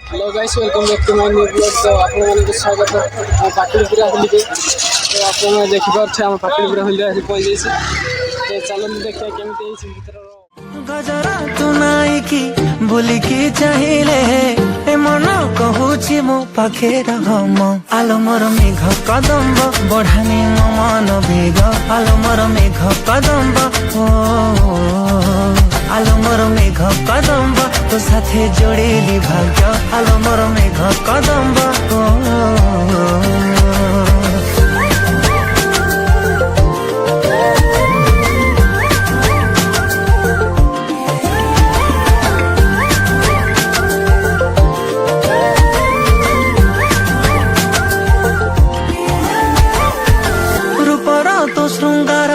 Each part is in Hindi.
Hello guys welcome back to my new blog. तो आपण मानक स्वागत हम पाटलिपुरा होली के। तो आपण देखि पारछे हम पाटलिपुरा होली आसी पहुंच जाइए। तो चलन देखिए केमती है भीतर गजरा तू नाई की भूली की चाहिए ए मन कहूची मो पाखे रम आलो मोर मेघ कदम्ब बढ़ानी मो मन बेग आलो मोर मेघ कदम्ब ओ आलो मोर मेघ कदम्ब तो साथे जोड़ेली भाग्य आलो मोर मेघ कदम्ब ओ श्रृंगार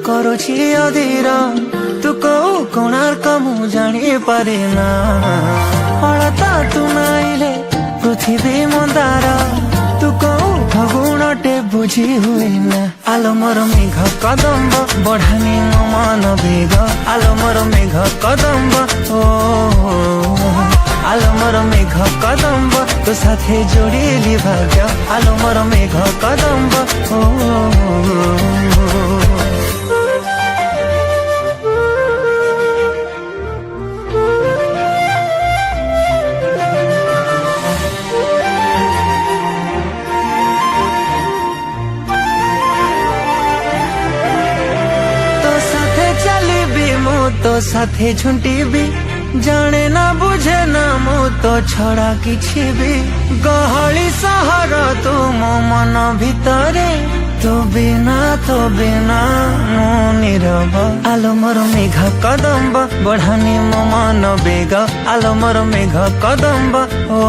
करुछि अधीर तू कौ कोणार्क मु जानी पारे ना हलता तू नाइले पृथ्वी मंदार तू कौ फगुणटे बुझी हुए ना आलो मोर मेघ कदम्ब बढ़ानी मो मन बेग आलो मोर मेघ कदम्ब ओ आलो मोर मेघ कदम्ब तो साथे जोड़ेली भाग्य आलो मोर मेघ कदम्ब ओ तो साथे झुंटी भी जाने ना बुझे ना मु तो छड़ा किछि भी गहली सहर तू मो मन भितरे तो बिना मो नीरव आलो मोर मेघ कदम्ब बढ़ानी मो मन बेग आलो मोर मेघ कदम्ब ओ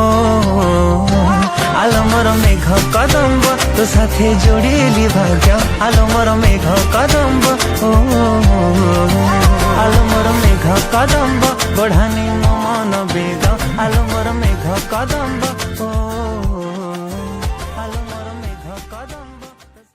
आलो मोर मेघ कदम्ब तो साथे जोड़ेली भाग्य आलो मोर मेघ कदम्ब ओ आलो मोर मेघ कदम्ब बढ़ानी मो मन बेग आलो मोर मेघ कदम्ब ओ